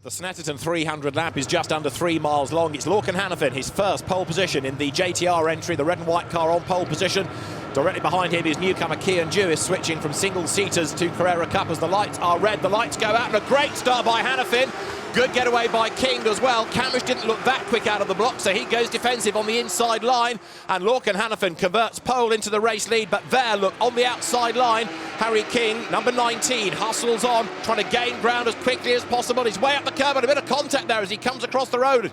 The Snetterton 300 lap is just under 3 miles long. It's Lorcan Hannafin, his first pole position in the JTR entry, the red and white car on pole position. Directly behind him is newcomer Kiern Jewiss, switching from single-seaters to Carrera Cup as the lights are red. The lights go out, and a great start by Hannafin. Good getaway by King as well. Cammish didn't look that quick out of the block, so he goes defensive on the inside line. And Lorcan Hannafin converts pole into the race lead, but there, look, on the outside line, Harry King, number 19, hustles on, trying to gain ground as quickly as possible. He's way up the curb, and a bit of contact there as he comes across the road.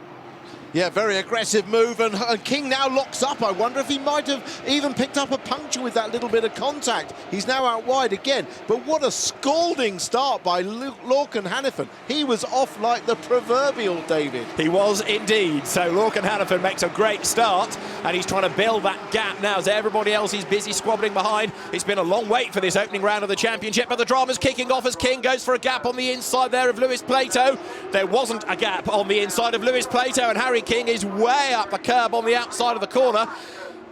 Yeah, very aggressive move, and King now locks up. I wonder if he might have even picked up a puncture with that little bit of contact. He's now out wide again, but what a scalding start by Lorcan Hannafin. He was off like the proverbial, David. He was indeed. So Lorcan Hannafin makes a great start, and he's trying to build that gap now as everybody else is busy squabbling behind. It's been a long wait for this opening round of the championship, but the drama's kicking off as King goes for a gap on the inside there of Lewis Plato. There wasn't a gap on the inside of Lewis Plato, and Harry King is way up the curb on the outside of the corner.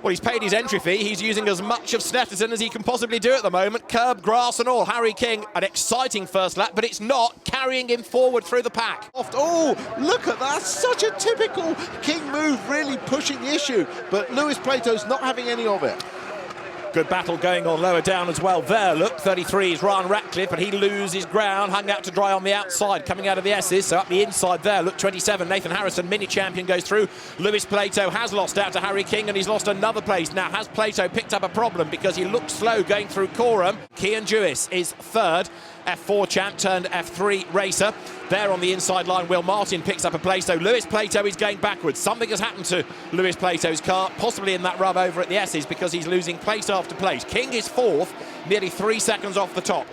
Well, he's paid his entry fee. He's using as much of Snetterton as he can possibly do at the moment. Curb, grass and all. Harry King, an exciting first lap, but it's not carrying him forward through the pack. Oh, look at that. Such a typical King move, really pushing the issue. But Lewis Plato's not having any of it. Good battle going on lower down as well. There, look, 33 is Ryan Ratcliffe, but he loses ground, hung out to dry on the outside, coming out of the S's. So up the inside there, look, 27, Nathan Harrison, mini champion, goes through. Lewis Plato has lost out to Harry King, and he's lost another place. Now, has Plato picked up a problem because he looked slow going through Coram? Kiern Jewiss is third. F4 champ turned F3 racer. There on the inside line, Will Martin picks up a place, so Lewis Plato is going backwards. Something has happened to Lewis Plato's car, possibly in that rub over at the S's, because he's losing place after place. King is fourth, nearly 3 seconds off the top.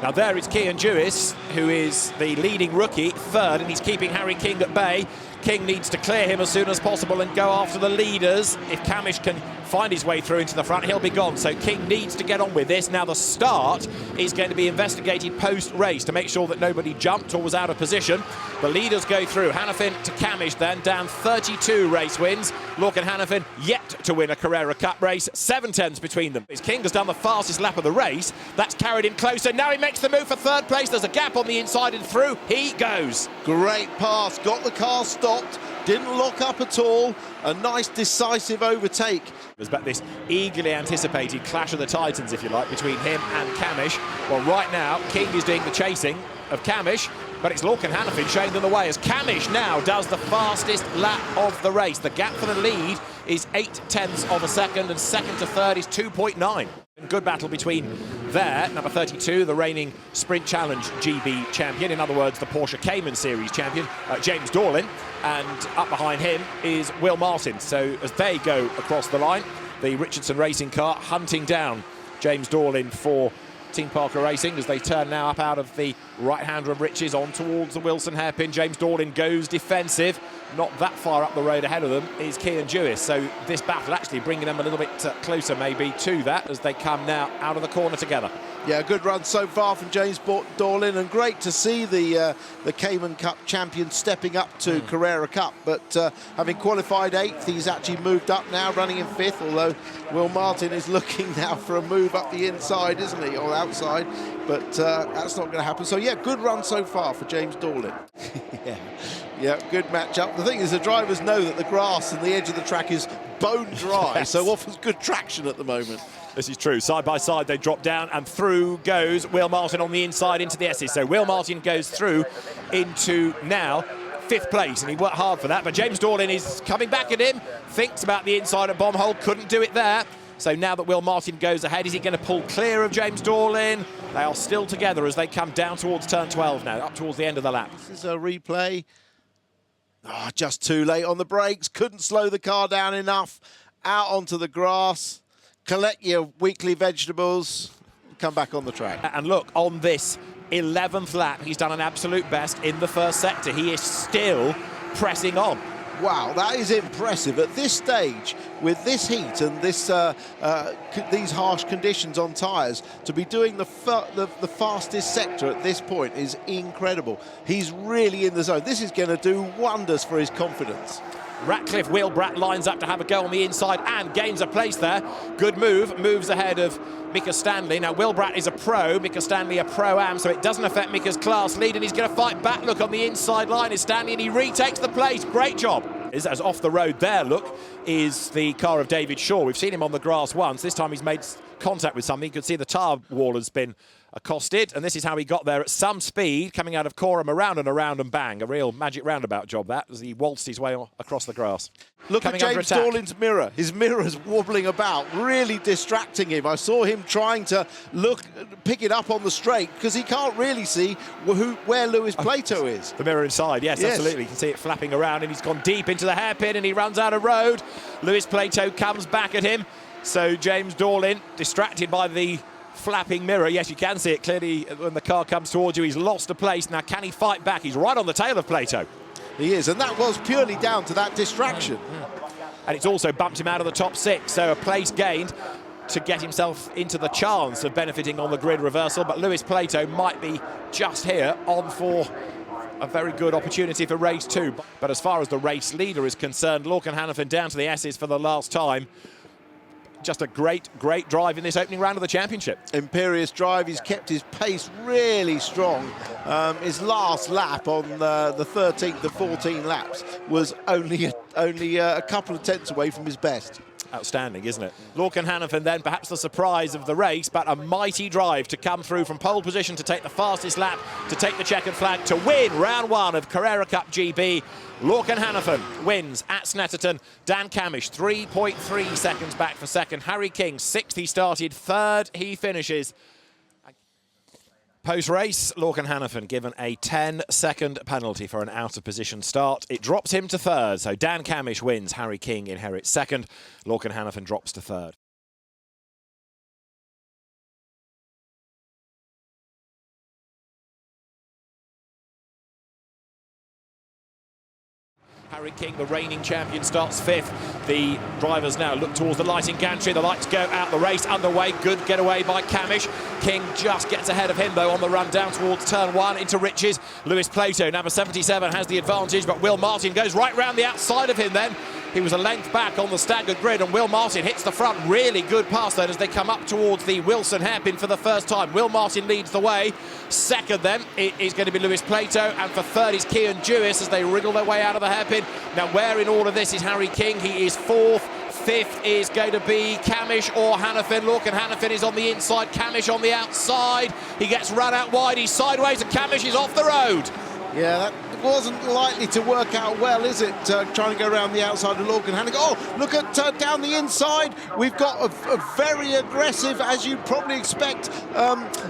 Now there is Kiern Jewiss, who is the leading rookie, third, and he's keeping Harry King at bay. King needs to clear him as soon as possible and go after the leaders. If Cammish can find his way through into the front, he'll be gone. So King needs to get on with this. Now the start is going to be investigated post-race to make sure that nobody jumped or was out of position. The leaders go through. Hannafin to Cammish then, down 32 race wins. Lorcan Hannafin yet to win a Carrera Cup race, 7 tenths between them. King has done the fastest lap of the race. That's carried him closer. Now he makes the move for third place. There's a gap on the inside and through he goes. Great pass, got the car stopped, didn't lock up at all. A nice decisive overtake. There's about this eagerly anticipated clash of the titans, if you like, between him and Cammish. Well, right now, King is doing the chasing of Cammish, but it's Lorcan Hannafin showing them the way as Cammish now does the fastest lap of the race. The gap for the lead is 8 tenths of a second, and second to third is 2.9. Good battle between there, number 32, the reigning Sprint Challenge GB champion, in other words, the Porsche Cayman Series champion, James Dorlin, and up behind him is Will Martin. So as they go across the line, the Richardson racing car hunting down James Dorlin for Team Parker Racing as they turn now up out of the right-hander of Riches on towards the Wilson hairpin. James Dorlin goes defensive. Not that far up the road ahead of them is Kiern Jewiss. So this battle actually bringing them a little bit closer maybe to that as they come now out of the corner together. Yeah, a good run so far from James Dorlin, and great to see the Cayman Cup champion stepping up to Carrera Cup. But having qualified 8th, he's actually moved up now, running in 5th, although Will Martin is looking now for a move up the inside, isn't he, or outside. But that's not going to happen. So, yeah, good run so far for James Dorlin. Yeah, good match-up. The thing is, the drivers know that the grass and the edge of the track is bone dry, yes. So offers good traction at the moment. This is true. Side by side, they drop down, and through goes Will Martin on the inside into the S's. So Will Martin goes through into now 5th place, and he worked hard for that. But James Dorlin is coming back at him, thinks about the inside of bomb hole, couldn't do it there. So now that Will Martin goes ahead, is he going to pull clear of James Dorlin? They are still together as they come down towards turn 12 now, up towards the end of the lap. This is a replay. Oh, just too late on the brakes. Couldn't slow the car down enough. Out onto the grass. Collect your weekly vegetables. Come back on the track. And look, on this 11th lap, he's done an absolute best in the first sector. He is still pressing on. Wow, that is impressive. At this stage, with this heat and this these harsh conditions on tyres, to be doing the fastest sector at this point is incredible. He's really in the zone. This is going to do wonders for his confidence. Ratcliffe Wheelbrat lines up to have a go on the inside and gains a place there. Good move, moves ahead of Mika Stanley. Now Wheelbrat is a pro, Mika Stanley a pro-am, so it doesn't affect Mika's class lead, and he's going to fight back. Look, on the inside line is Stanley, and he retakes the place. Great job. As off the road there, look, is the car of David Shaw. We've seen him on the grass once. This time he's made contact with something. You can see the tyre wall has been accosted, and this is how he got there at some speed, coming out of Coram, around and bang. A real magic roundabout job that, as he waltzed his way across the grass. Look at James Dorlin's mirror. His mirror's wobbling about, really distracting him. I saw him trying to pick it up on the straight, because he can't really see where Lewis Plato is. The mirror inside, yes, absolutely. You can see it flapping around, and he's gone deep into the hairpin, and he runs out of road. Lewis Plato comes back at him. So James Dorlin, distracted by the flapping mirror. Yes, you can see it clearly when the car comes towards you. He's lost a place. Now, can he fight back? He's right on the tail of Plato. He is, and that was purely down to that distraction. And it's also bumped him out of the top 6, so a place gained to get himself into the chance of benefiting on the grid reversal. But Lewis Plato might be just here on for a very good opportunity for race 2. But as far as the race leader is concerned, Lorcan Hannafin down to the S's for the last time. Just a great drive in this opening round of the championship. Imperious drive. He's kept his pace really strong. His last lap on the 13th of 14 laps was only a couple of tenths away from his best. Outstanding, isn't it? Lorcan Hannafin then, perhaps the surprise of the race, but a mighty drive to come through from pole position to take the fastest lap, to take the checkered flag, to win round 1 of Carrera Cup GB. Lorcan Hannafin wins at Snetterton. Dan Cammish 3.3 seconds back for second. Harry King 6th he started, 3rd he finishes. Post-race, Lorcan Hannafin given a 10-second penalty for an out-of-position start. It drops him to 3rd, so Dan Cammish wins. Harry King inherits 2nd. Lorcan Hannafin drops to 3rd. Harry King, the reigning champion, starts 5th. The drivers now look towards the lighting gantry. The lights go out, the race underway. Good getaway by Cammish. King just gets ahead of him, though, on the run down towards turn 1 into Riches. Lewis Plato, number 77, has the advantage, but Will Martin goes right round the outside of him then. He was a length back on the staggered grid, and Will Martin hits the front. Really good pass then as they come up towards the Wilson hairpin for the first time. Will Martin leads the way. 2nd then, it is going to be Lewis Plato, and for 3rd is Kiern Jewiss as they wriggle their way out of the hairpin. Now, where in all of this is Harry King? He is 4th. 5th is going to be Cammish or Hannafin. Lorcan Hannafin is on the inside, Cammish on the outside. He gets run out wide, he's sideways, and Cammish is off the road. Yeah, that wasn't likely to work out well, is it? Trying to go around the outside of Lorcan Hannafin. Oh, look at down the inside. We've got a very aggressive, as you'd probably expect,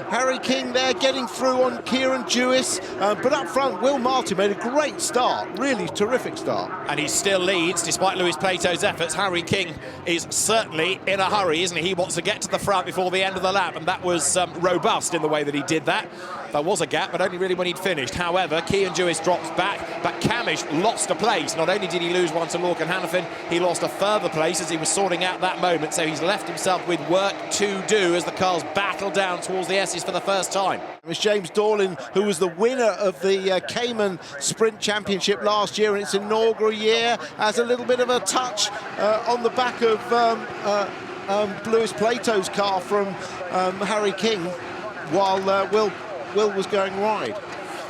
Harry King there getting through on Kiern Jewiss. But up front, Will Martin made a great start, really terrific start. And he still leads, despite Lewis Plato's efforts. Harry King is certainly in a hurry, isn't he? He wants to get to the front before the end of the lap, and that was robust in the way that he did that. There was a gap, but only really when he'd finished. However, Kiern Jewiss drops back, but Cammish lost a place. Not only did he lose one to Lorcan Hannafin, he lost a further place as he was sorting out that moment, so he's left himself with work to do as the cars battle down towards the S's for the first time. It was James Dorlin, who was the winner of the Cayman Sprint Championship last year in its inaugural year, has a little bit of a touch on the back of Lewis Plato's car from Harry King, while Will was going wide.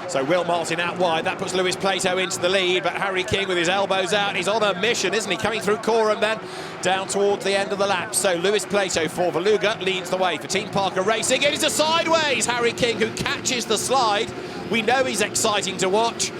So Will Martin out wide, that puts Lewis Plato into the lead, but Harry King with his elbows out, he's on a mission, isn't he? Coming through Coram then, down towards the end of the lap. So Lewis Plato for Valuga leads the way for Team Parker Racing. It is a sideways Harry King who catches the slide. We know he's exciting to watch.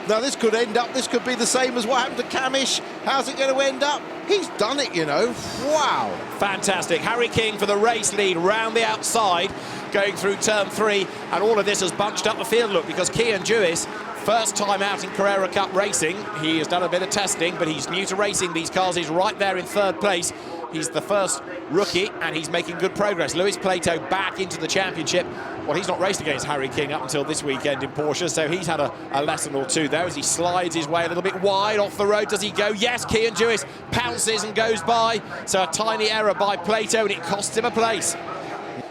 Now this could be the same as what happened to Cammish. How's it going to end up? He's done it, you know. Wow. Fantastic. Harry King for the race lead round the outside, going through turn 3, and all of this has bunched up the field, look, because Kiern Jewiss, first time out in Carrera Cup racing. He has done a bit of testing, but he's new to racing these cars. He's right there in 3rd place. He's the first rookie, and he's making good progress. Lewis Plato back into the championship. Well, he's not raced against Harry King up until this weekend in Porsche, so he's had a lesson or two there as he slides his way a little bit wide off the road. Does he go? Yes, Kiern Jewiss pounces and goes by. So a tiny error by Plato, and it costs him a place.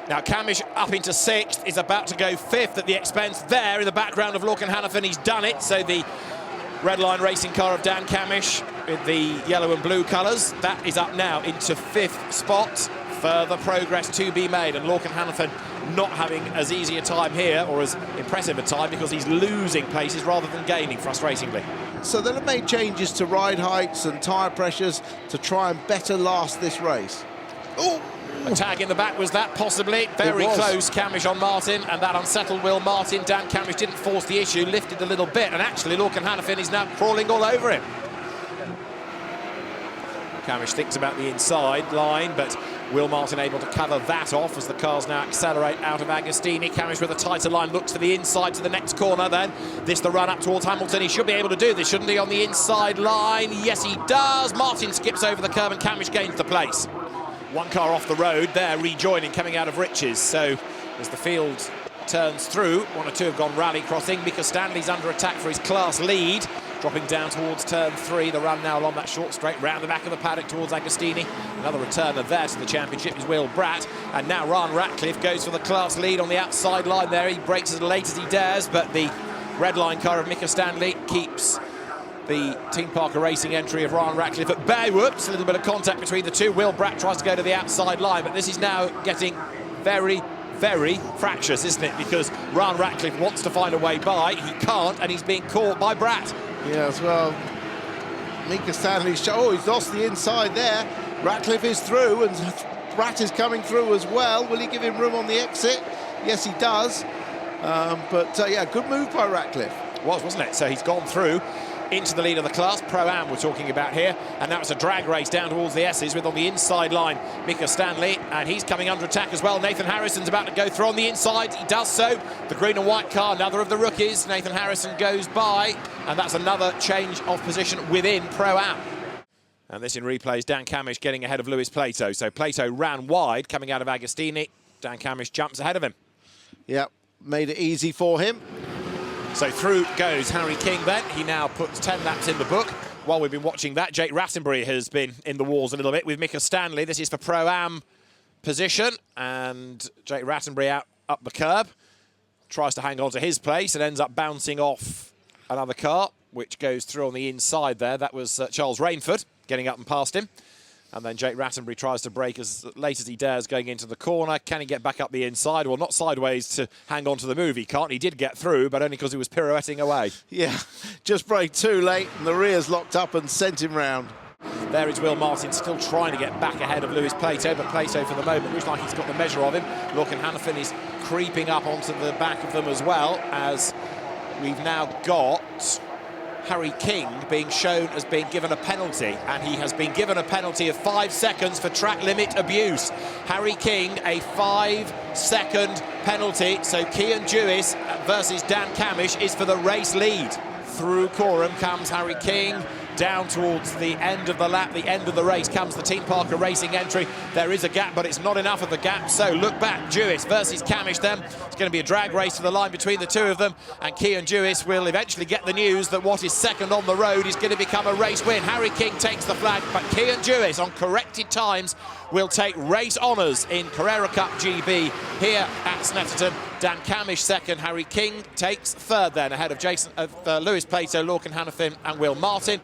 Now Cammish up into 6th, is about to go 5th at the expense there in the background of Lorcan Hannafin. He's done it, so the Redline racing car of Dan Cammish with the yellow and blue colours. That is up now into 5th spot. Further progress to be made, and Lorcan Hannafin not having as easy a time here, or as impressive a time, because he's losing places rather than gaining, frustratingly. So they'll have made changes to ride heights and tyre pressures to try and better last this race. Oh! A tag in the back, was that possibly? Very close, Cammish on Martin, and that unsettled Will Martin. Dan Cammish didn't force the issue, lifted a little bit, and actually Lorcan Hannafin is now crawling all over him. Cammish thinks about the inside line, but Will Martin able to cover that off as the cars now accelerate out of Agostini. Cammish with a tighter line, looks for the inside to the next corner then. This the run up towards Hamilton. He should be able to do this, shouldn't he, on the inside line? Yes, he does. Martin skips over the curb and Cammish gains the place. One car off the road there, rejoining, coming out of Riches. So as the field turns through, 1 or 2 have gone rally crossing. Mika Stanley's under attack for his class lead. Dropping down towards turn 3, the run now along that short straight, round the back of the paddock towards Agostini. Another returner there to the championship is Will Bratt. And now Ryan Ratcliffe goes for the class lead on the outside line there. He breaks as late as he dares, but the red line car of Mika Stanley keeps the Team Parker Racing entry of Ryan Ratcliffe at bay. Whoops, a little bit of contact between the two. Will Bratt tries to go to the outside line, but this is now getting very fractious, isn't it? Because Ryan Ratcliffe wants to find a way by, he can't, and he's being caught by Bratt. Yes, well, Mika Stanley's he's lost the inside there. Ratcliffe is through, and Bratt is coming through as well. Will he give him room on the exit? Yes, he does. Yeah, good move by Ratcliffe. Wasn't it? So he's gone through into the lead of the class. Pro-Am we're talking about here, and that was a drag race down towards the S's with on the inside line Mika Stanley, and he's coming under attack as well. Nathan Harrison's about to go through on the inside. He does so. The green and white car, another of the rookies. Nathan Harrison goes by, and that's another change of position within Pro-Am. And this in replays, Dan Cammish getting ahead of Lewis Plato. So Plato ran wide coming out of Agostini. Dan Cammish jumps ahead of him. Yep, made it easy for him. So through goes Harry King then. He now puts 10 laps in the book. While we've been watching that, Jake Rattenbury has been in the wars a little bit with Mika Stanley. This is for Pro-Am position, and Jake Rattenbury out up the curb. Tries to hang on to his place and ends up bouncing off another car, which goes through on the inside there. That was Charles Rainford getting up and past him. And then Jake Rattenbury tries to brake as late as he dares going into the corner. Can he get back up the inside? Well, not sideways to hang on to the move. He can't. He did get through, but only because he was pirouetting away. Yeah, just braked too late, and the rear's locked up and sent him round. There is Will Martin still trying to get back ahead of Lewis Plato, but Plato for the moment looks like he's got the measure of him. Lorcan Hannafin is creeping up onto the back of them as well, as we've now got Harry King being shown as being given a penalty, and he has been given a penalty of 5 seconds for track limit abuse. Harry King, a 5-second penalty, so Kiern Jewiss versus Dan Cammish is for the race lead. Through Coram comes Harry King. Down towards the end of the lap, the end of the race, comes the Team Parker Racing entry. There is a gap, but it's not enough of the gap. So look back, Jewiss versus Cammish then. It's going to be a drag race to the line between the two of them, and Kiern Jewiss will eventually get the news that what is second on the road is going to become a race win. Harry King takes the flag, but Kiern Jewiss on corrected times will take race honours in Carrera Cup GB here at Snetterton. Dan Cammish second, Harry King takes third then, ahead of Lewis Plato, Lorcan Hannafin and Will Martin.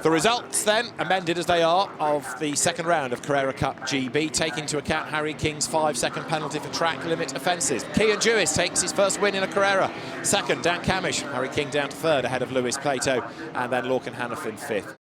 The results then, amended as they are, of the second round of Carrera Cup GB, take into account Harry King's 5-second penalty for track limit offences. Kiern Jewiss takes his first win in a Carrera. Second, Dan Cammish. Harry King down to third, ahead of Lewis Plato, and then Lorcan Hannafin fifth.